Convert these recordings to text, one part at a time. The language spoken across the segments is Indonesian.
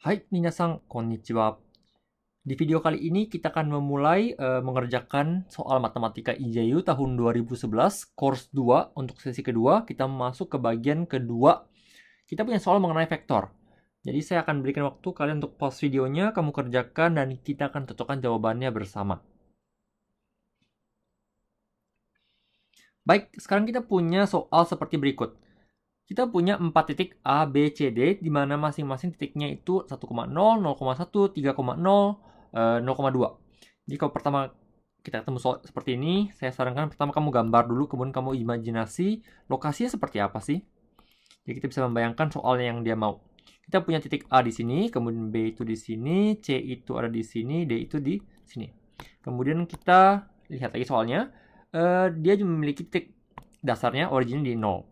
Hai, minasan, konnichiwa. Di video kali ini kita akan memulai mengerjakan soal Matematika IJU tahun 2011, course 2 untuk sesi kedua. Kita masuk ke bagian kedua. Kita punya soal mengenai vektor. Jadi saya akan berikan waktu kalian untuk pause videonya, kamu kerjakan, dan kita akan cocokkan jawabannya bersama. Baik, sekarang kita punya soal seperti berikut. Kita punya 4 titik A, B, C, D, di mana masing-masing titiknya itu 1,0, 0,1, 3,0, 0,2. Jadi kalau pertama kita ketemu soal seperti ini, saya sarankan pertama kamu gambar dulu, kemudian kamu imajinasi lokasinya seperti apa sih. Jadi kita bisa membayangkan soal yang dia mau. Kita punya titik A di sini, kemudian B itu di sini, C itu ada di sini, D itu di sini. Kemudian kita lihat lagi soalnya, dia memiliki titik dasarnya, originnya di 0.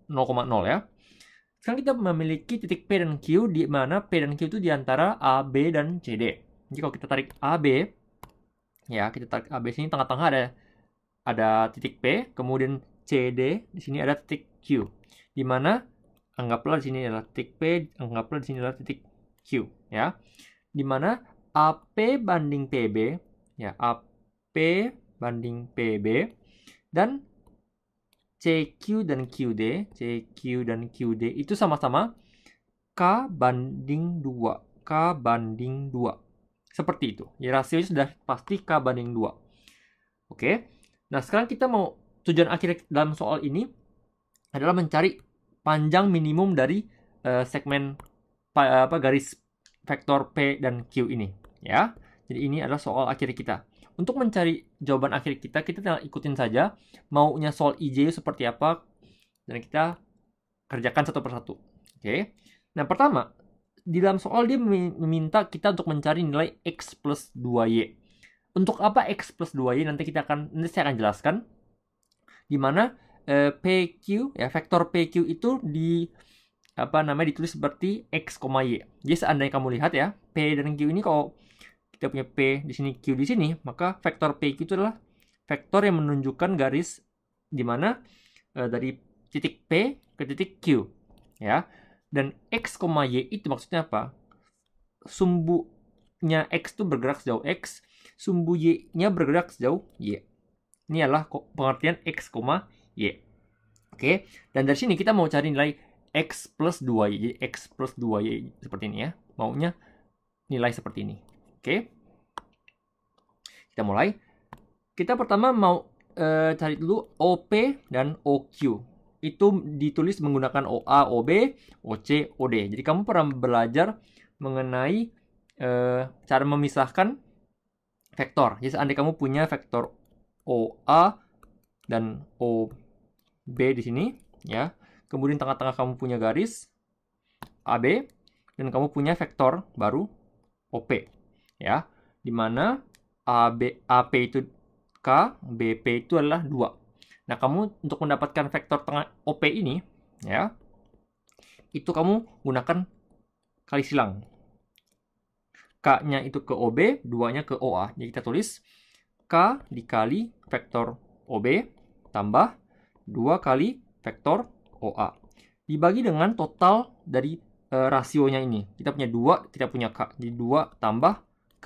0,0 ya. Sekarang kita memiliki titik P dan Q, di mana P dan Q itu di antara A, B, dan C, D. Jadi kalau kita tarik AB, ya kita tarik AB sini, tengah-tengah ada titik P, kemudian CD, di sini ada titik Q. Di mana anggaplah di sini adalah titik P, anggaplah di sini adalah titik Q, ya. Di mana AP banding PB, ya AP banding PB, dan CQ dan QD, CQ dan QD itu sama-sama K banding 2. K banding 2. Seperti itu. Ya, rasionya sudah pasti K banding 2. Oke. Nah, sekarang kita mau tujuan akhir dalam soal ini adalah mencari panjang minimum dari segmen garis vektor P dan Q ini, ya. Jadi ini adalah soal akhir kita. Untuk mencari jawaban akhir kita tinggal ikutin saja maunya soal IJU seperti apa, dan kita kerjakan satu persatu. Oke. Nah, pertama, di dalam soal dia meminta kita untuk mencari nilai X plus 2Y. Untuk apa X plus 2Y? Nanti saya akan jelaskan. Di mana PQ, ya vektor PQ itu ditulis seperti X, Y. Jadi seandainya kamu lihat ya, P dan Q ini kalau kita punya P di sini, Q di sini, maka vektor PQ itu adalah vektor yang menunjukkan garis di mana dari titik P ke titik Q, ya. Dan X, Y itu maksudnya apa? Sumbunya X itu bergerak sejauh X, sumbu Y-nya bergerak sejauh Y. Ini adalah pengertian X, Y. Oke, dan dari sini kita mau cari nilai X plus 2Y. Jadi X plus 2Y seperti ini ya. Maunya nilai seperti ini. Oke. Kita mulai. Kita pertama mau cari dulu OP dan OQ. Itu ditulis menggunakan OA, OB, OC, OD. Jadi kamu pernah belajar mengenai cara memisahkan vektor. Jadi seandainya kamu punya vektor OA dan OB di sini, ya. Kemudian tengah-tengah kamu punya garis AB dan kamu punya vektor baru OP, ya. Di mana AP itu K, BP itu adalah 2. Nah, kamu untuk mendapatkan vektor tengah OP ini, ya, itu kamu gunakan kali silang. K-nya itu ke OB, 2-nya ke OA. Jadi kita tulis K dikali vektor OB tambah 2 kali vektor OA. Dibagi dengan total dari rasionya ini. Kita punya 2, kita punya K. Jadi 2 tambah K.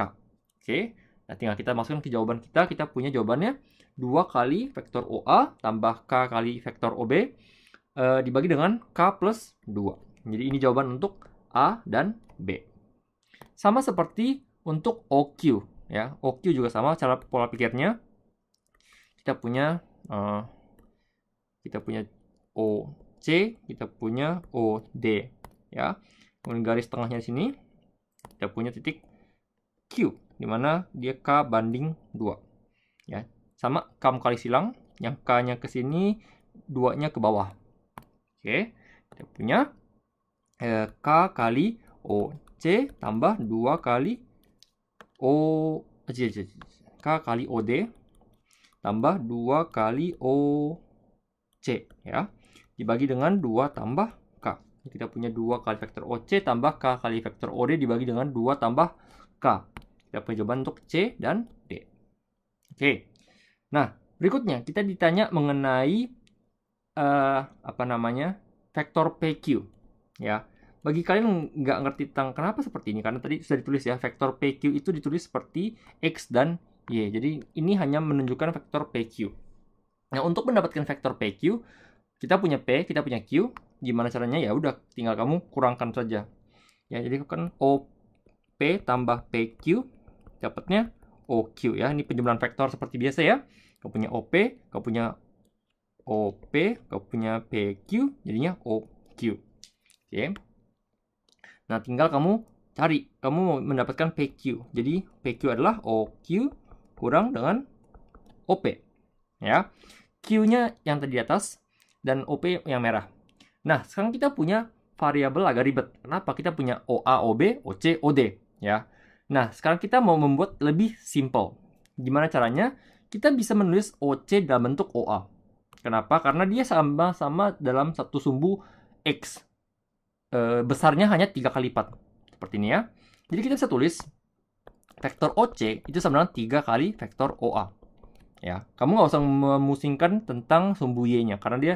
Oke. Nah, tinggal kita masukkan ke jawaban kita. Kita punya jawabannya 2 kali vektor OA tambah K kali vektor OB dibagi dengan K plus 2. Jadi ini jawaban untuk A dan B. Sama seperti untuk OQ, ya. OQ juga sama cara pola pikirnya. Kita punya OC, kita punya OD, ya. Kemudian garis tengahnya di sini kita punya titik Q, di mana dia K banding 2. Ya. Sama kamu kali silang, yang K-nya ke sini, 2-nya ke bawah. Oke. Kita punya K kali OC tambah 2 kali K kali OD tambah 2 kali OC, ya. Dibagi dengan 2 tambah K. Kita punya 2 kali vektor OC tambah K kali vektor OD dibagi dengan 2 tambah K. Kita punya jawaban untuk C dan D. Oke. Nah, berikutnya kita ditanya mengenai vektor PQ, ya. bagi kalian nggak ngerti tentang kenapa seperti ini, karena tadi sudah ditulis ya, vektor PQ itu ditulis seperti X dan Y. Jadi ini hanya menunjukkan vektor PQ. Nah, untuk mendapatkan vektor PQ, kita punya P, kita punya Q. Gimana caranya? Ya udah, tinggal kamu kurangkan saja. Ya, jadi kan OP tambah PQ, dapatnya OQ ya. Ini penjumlahan vektor seperti biasa ya. Kau punya OP, kau punya OP, kau punya PQ, jadinya OQ. Oke. Nah, tinggal kamu cari, kamu mau mendapatkan PQ. Jadi, PQ adalah OQ kurang dengan OP. Ya. Q-nya yang tadi di atas, dan OP yang merah. Nah, sekarang kita punya variabel agak ribet. Kenapa? Kita punya OA, OB, OC, OD. Ya. Nah, sekarang kita mau membuat lebih simple. Gimana caranya? Kita bisa menulis OC dalam bentuk OA. Kenapa? Karena dia sama-sama dalam satu sumbu X. Besarnya hanya 3 kali lipat. Seperti ini ya. Jadi kita bisa tulis vektor OC itu sama dengan 3 kali vektor OA. Ya, kamu nggak usah memusingkan tentang sumbu Y-nya karena dia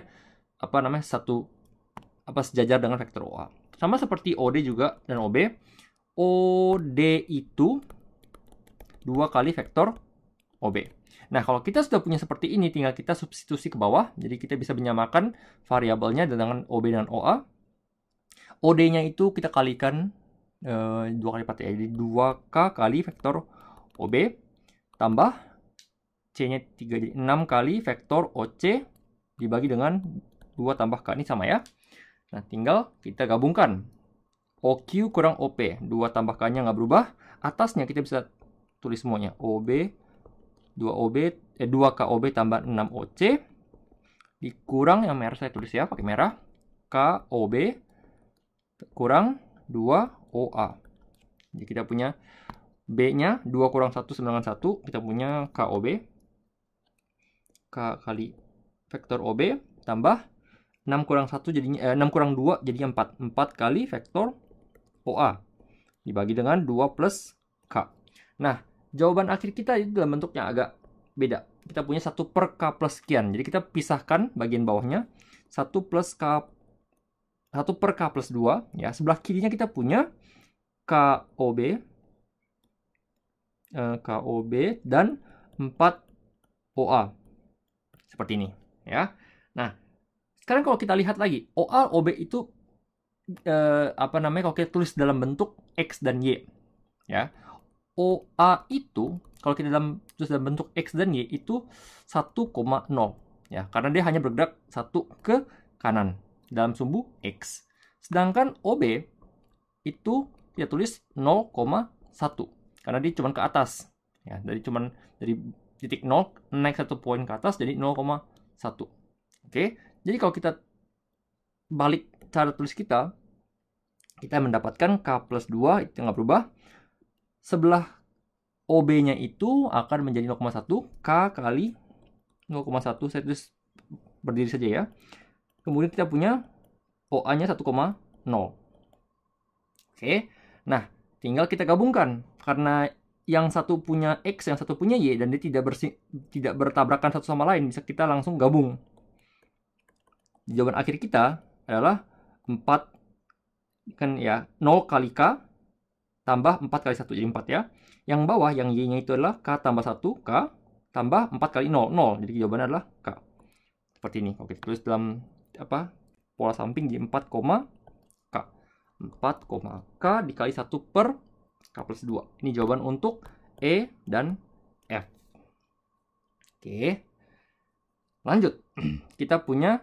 sejajar dengan vektor OA. Sama seperti OD juga dan OB. OD itu 2 kali vektor OB. Nah, kalau kita sudah punya seperti ini, tinggal kita substitusi ke bawah. Jadi kita bisa menyamakan variabelnya dengan OB dan OA. OD-nya itu kita kalikan 2 kali lipat ya. Jadi 2K kali vektor OB tambah C-nya 3, jadi 6 kali vektor OC dibagi dengan 2 tambah K. Ini sama ya. Nah, tinggal kita gabungkan. OQ kurang OP. 2 tambah K-nya nggak berubah. Atasnya kita bisa tulis semuanya. OB, 2KOB tambah 6OC. Dikurang yang merah saya tulis ya, pakai merah. KOB kurang 2OA. Jadi kita punya B-nya 2 kurang 1 sama dengan 1. Kita punya KOB. K kali vektor OB tambah 6 kurang 1 jadinya 6 kurang 2 jadinya 4. 4 kali vektor OA dibagi dengan 2 plus K. Nah, jawaban akhir kita itu dalam bentuknya agak beda. Kita punya 1 per K plus sekian. Jadi kita pisahkan bagian bawahnya. 1 plus K 1 per K plus 2. Ya, sebelah kirinya kita punya KOB. KOB dan 4 OA. Seperti ini. Ya. Nah, sekarang kalau kita lihat lagi. OA, OB itu kalau kita tulis dalam bentuk X dan Y. Ya. OA itu, kalau kita tulis dalam bentuk X dan Y, itu 1,0. Ya, karena dia hanya bergerak 1 ke kanan dalam sumbu X. Sedangkan OB itu dia tulis 0,1 karena dia cuma ke atas. Ya, dari titik 0 naik 1 poin ke atas jadi 0,1. Oke. Jadi kalau kita balik cara tulis kita mendapatkan K plus 2 itu nggak berubah. Sebelah OB-nya itu akan menjadi 0,1 K kali 0,1. Saya tulis berdiri saja ya. Kemudian kita punya OA-nya 1,0. Oke. Nah, tinggal kita gabungkan. Karena yang satu punya X, yang satu punya Y, dan dia tidak bertabrakan satu sama lain, bisa kita langsung gabung. Jawaban akhir kita adalah 4, kan ya, 0 kali K tambah 4 kali 1, jadi 4 ya. Yang bawah, yang Y-nya itu adalah K tambah 1, K tambah 4 kali 0, 0. Jadi jawabannya adalah K. Seperti ini. Oke, tulis dalam pola samping jadi 4, K. 4, K dikali 1 per K plus 2. Ini jawaban untuk E dan F. Oke. Lanjut. Kita punya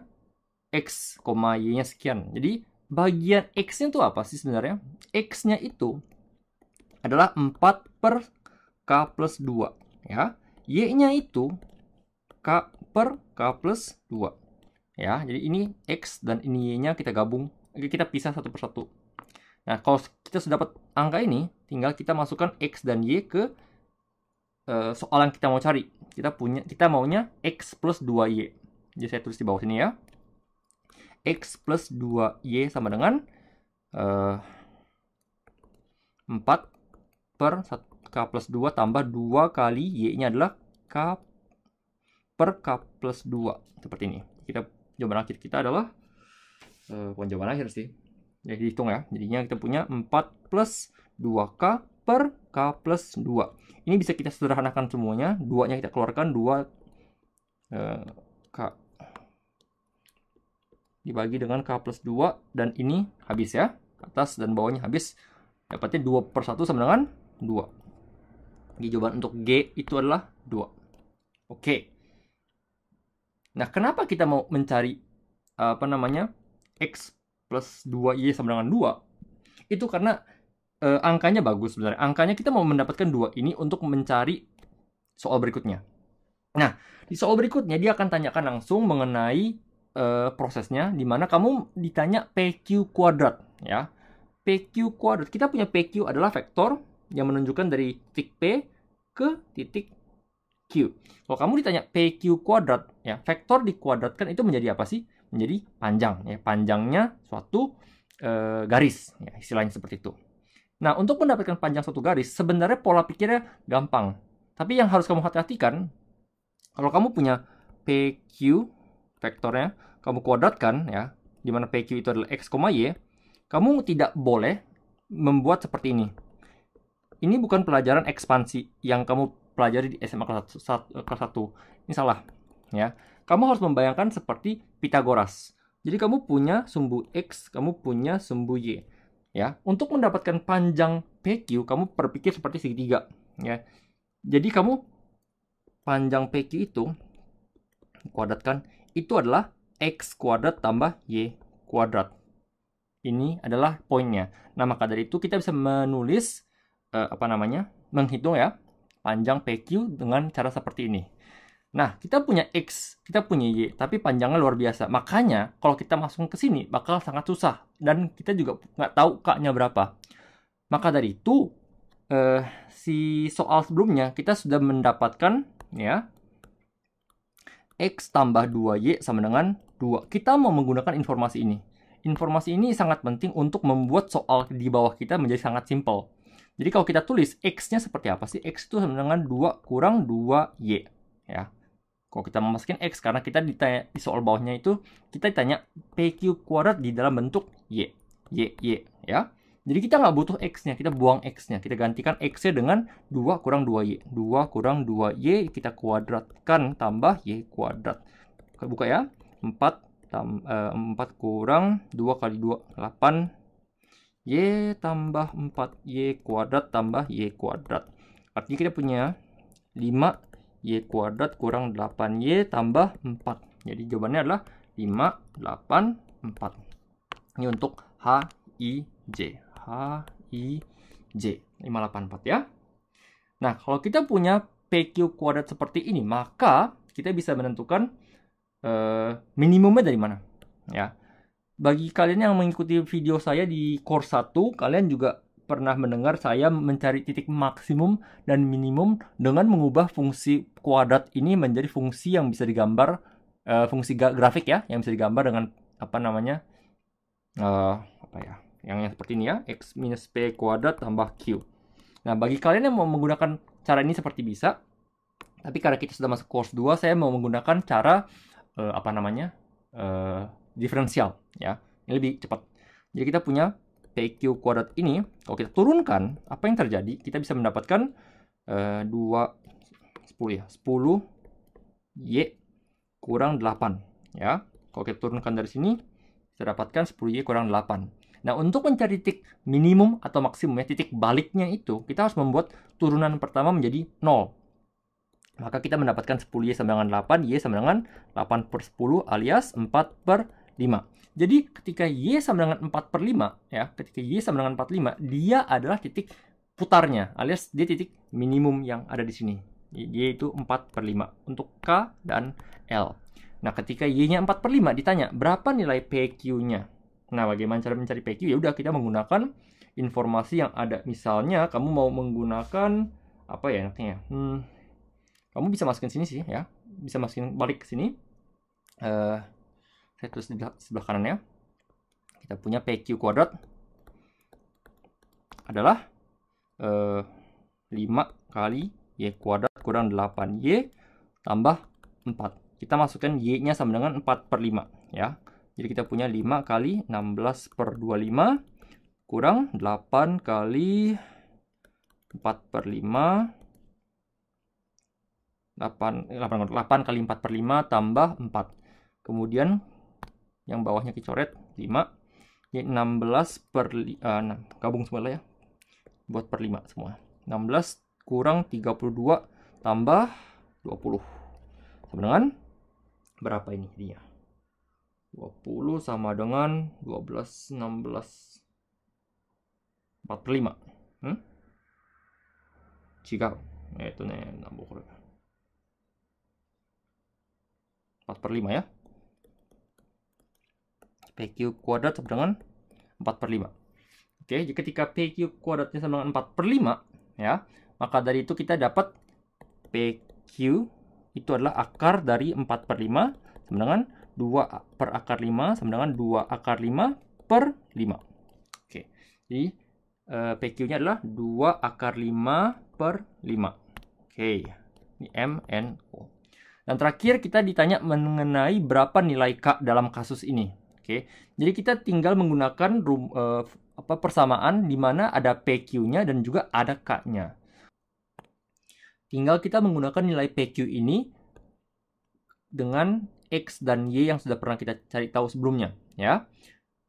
X, Y-nya sekian. Jadi bagian X-nya itu apa sih sebenarnya? X-nya itu adalah 4 per K plus 2. Ya. Y-nya itu K per K plus 2. Ya, jadi ini X dan ini Y-nya kita gabung. Kita pisah satu persatu. Nah, kalau kita sudah dapat angka ini, tinggal kita masukkan X dan Y ke soal yang kita mau cari. Kita maunya X plus 2Y. Jadi saya tulis di bawah sini ya. X plus 2Y sama dengan 4 per K plus 2 tambah 2 kali Y-nya adalah K per K plus 2. Seperti ini. Jawaban akhir kita adalah bukan jawaban akhir sih. Jadi hitung ya. Jadinya kita punya 4 plus 2K per K plus 2. Ini bisa kita sederhanakan semuanya. 2-nya kita keluarkan, 2 K dibagi dengan K plus 2. Dan ini habis ya. Atas dan bawahnya habis. Dapatnya 2 per 1 sama dengan 2. Jadi jawaban untuk G itu adalah 2. Oke. Nah, kenapa kita mau mencari X plus 2Y sama dengan 2? Itu karena angkanya bagus sebenarnya. Angkanya kita mau mendapatkan 2 ini untuk mencari soal berikutnya. Nah, di soal berikutnya dia akan tanyakan langsung mengenai prosesnya, di mana kamu ditanya PQ kuadrat ya. PQ kuadrat, kita punya PQ adalah vektor yang menunjukkan dari titik P ke titik Q. Kalau kamu ditanya PQ kuadrat, ya vektor dikuadratkan itu menjadi apa sih? Menjadi panjang, ya panjangnya suatu garis, ya istilahnya seperti itu. Nah, untuk mendapatkan panjang suatu garis, sebenarnya pola pikirnya gampang. Tapi yang harus kamu hati-hatikan, kalau kamu punya PQ vektornya, kamu kuadratkan, ya, di mana PQ itu adalah X, Y, kamu tidak boleh membuat seperti ini. Ini bukan pelajaran ekspansi yang kamu pelajari di SMA kelas 1. Ini salah. Ya. Kamu harus membayangkan seperti Pitagoras. Jadi kamu punya sumbu X, kamu punya sumbu Y. Ya. Untuk mendapatkan panjang PQ, kamu berpikir seperti segitiga. Ya. Jadi kamu panjang PQ itu kuadratkan, itu adalah X kuadrat tambah Y kuadrat. Ini adalah poinnya. Nah, maka dari itu kita bisa menulis menghitung ya panjang PQ dengan cara seperti ini. Nah, kita punya X, kita punya Y, tapi panjangnya luar biasa. Makanya kalau kita masuk ke sini bakal sangat susah dan kita juga nggak tahu K-nya berapa. Maka dari itu si soal sebelumnya kita sudah mendapatkan ya X tambah 2Y sama dengan 2. Kita mau menggunakan informasi ini. Informasi ini sangat penting untuk membuat soal di bawah kita menjadi sangat simpel. Jadi kalau kita tulis X-nya seperti apa sih? X itu sama dengan 2 kurang 2Y. Ya. Kalau kita memasukin X, karena kita ditanya di soal bawahnya itu, kita ditanya PQ kuadrat di dalam bentuk Y. Y. Ya. Jadi kita nggak butuh X-nya, kita buang X-nya. Kita gantikan X-nya dengan 2 kurang 2Y. 2 kurang 2Y kita kuadratkan tambah Y kuadrat. Buka ya. 4 kurang 2 kali 2, 8. Y tambah 4Y kuadrat tambah Y kuadrat. Artinya kita punya 5Y kuadrat kurang 8Y tambah 4. Jadi jawabannya adalah 5, 8, 4. Ini untuk H, I, J. H, I, J. 5, 8, 4 ya. Nah, kalau kita punya PQ kuadrat seperti ini, maka kita bisa menentukan minimumnya dari mana. Ya. Bagi kalian yang mengikuti video saya di course 1, kalian juga pernah mendengar saya mencari titik maksimum dan minimum dengan mengubah fungsi kuadrat ini menjadi fungsi yang bisa digambar, fungsi grafik ya, yang bisa digambar dengan yang seperti ini ya, X minus P kuadrat tambah Q. Nah, bagi kalian yang mau menggunakan cara ini seperti bisa, tapi karena kita sudah masuk course 2, saya mau menggunakan cara diferensial ya, ini lebih cepat. Jadi kita punya PQ kuadrat ini, kalau kita turunkan, apa yang terjadi? Kita bisa mendapatkan 10 Y kurang 8 ya. Kalau kita turunkan dari sini, kita dapatkan 10Y kurang 8. Nah, untuk mencari titik minimum atau maksimum ya, titik baliknya itu, kita harus membuat turunan pertama menjadi 0. Maka kita mendapatkan 10Y sama dengan 8, Y sama dengan 8 per 10 alias 4 per 5. Jadi ketika Y sama dengan 4 per 5, ya, ketika Y sama dengan 45, dia adalah titik putarnya, alias dia titik minimum yang ada di sini. Y itu 4 per 5 untuk K dan L. Nah, ketika Y-nya 4 per 5, ditanya berapa nilai PQ-nya. Nah, bagaimana cara mencari PQ? Ya udah, kita menggunakan informasi yang ada. Misalnya, kamu mau menggunakan, apa ya enaknya? Kamu bisa masukin sini sih, ya. Bisa masukin balik ke sini. Saya tulis di sebelah kanan ya. Kita punya PQ kuadrat adalah 5 kali Y kuadrat kurang 8Y tambah 4. Kita masukkan Y-nya sama dengan 4 per 5 ya. Jadi kita punya 5 kali 16 per 25 kurang 8 kali 4 per 5. 8 kali 4 per 5 tambah 4. Kemudian yang bawahnya dicoret 5. Jadi 16 per 6. Gabung semua lah ya. Buat per 5 semua. 16 kurang 32 tambah 20. Sama dengan berapa ini dia? 20 sama dengan 12, 16, 4 per 5. Jika, itu nih, 4 per 5 ya. PQ kuadrat sama dengan 4 per 5. Oke, jadi ketika PQ kuadratnya sama dengan 4 per 5, ya, maka dari itu kita dapat PQ itu adalah akar dari 4 per 5 sama dengan 2 per akar 5 sama dengan 2 akar 5 per 5. Oke, jadi PQ-nya adalah 2 akar 5 per 5. Oke, ini M, N, O. Dan terakhir kita ditanya mengenai berapa nilai K dalam kasus ini. Oke, jadi kita tinggal menggunakan persamaan di mana ada PQ-nya dan juga ada K-nya. Tinggal kita menggunakan nilai PQ ini dengan X dan Y yang sudah pernah kita cari tahu sebelumnya. Ya,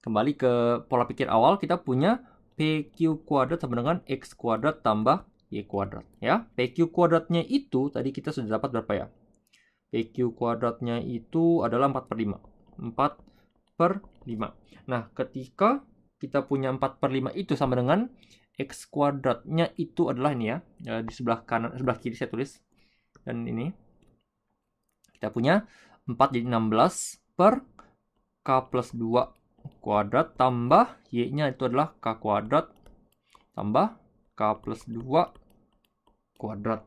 kembali ke pola pikir awal, kita punya PQ kuadrat sama dengan X kuadrat tambah Y kuadrat. Ya, PQ kuadratnya itu tadi kita sudah dapat berapa ya? PQ kuadratnya itu adalah 4 per 5. 4 per 5. Nah, ketika kita punya 4 per 5 itu sama dengan X kuadratnya itu adalah ini ya. Di sebelah kanan, sebelah kiri saya tulis. Dan ini. Kita punya 4 jadi 16 per K plus 2 kuadrat tambah Y-nya itu adalah K kuadrat tambah K plus 2 kuadrat.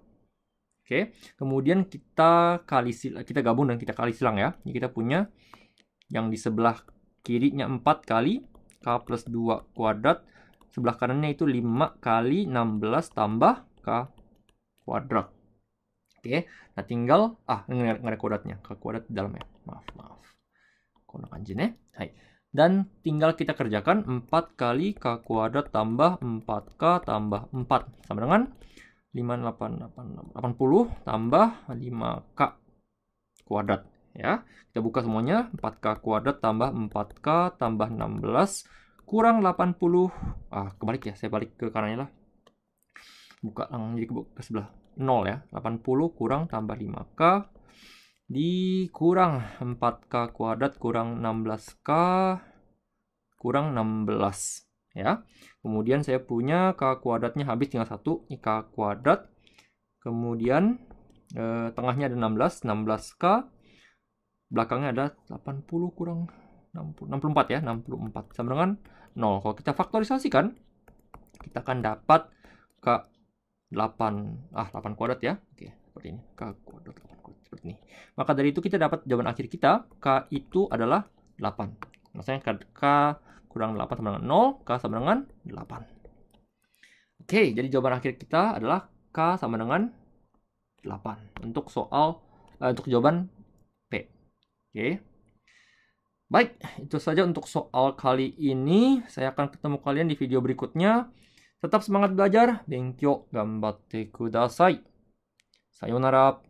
Oke, kemudian kita gabung dan kita kali silang ya. Jadi kita punya yang di sebelah kirinya 4 kali K plus 2 kuadrat. Sebelah kanannya itu 5 kali 16 tambah K kuadrat. Oke, nah tinggal, nggak ada kuadratnya. K kuadrat di dalamnya. Maaf. Kono kanjin ya. Hai. Dan tinggal kita kerjakan 4 kali K kuadrat tambah 4K tambah 4. Sama dengan 80 tambah 5K kuadrat. Ya, kita buka semuanya. 4K kuadrat tambah 4K tambah 16 kurang 80. Kebalik ya, saya balik ke kanannya lah. Buka jadi ke sebelah 0 ya. 80 kurang tambah 5K dikurang 4K kuadrat kurang 16K kurang 16 ya. Kemudian saya punya K kuadratnya habis tinggal 1, ini K kuadrat. Kemudian tengahnya ada 16K. Belakangnya ada 80 kurang 64 ya, 64 sama dengan 0. Kalau kita faktorisasikan, kita akan dapat K 8 kuadrat ya. Oke, seperti ini. K kuadrat 8 kuadrat seperti ini. Maka dari itu kita dapat jawaban akhir kita, K itu adalah 8. Maksudnya K kurang 8 sama dengan 0, K sama dengan 8. Oke, jadi jawaban akhir kita adalah K sama dengan 8 untuk untuk jawaban P. Oke. Baik, itu saja untuk soal kali ini. Saya akan ketemu kalian di video berikutnya. Tetap semangat belajar. Benkyou gambatte kudasai. Sayonara.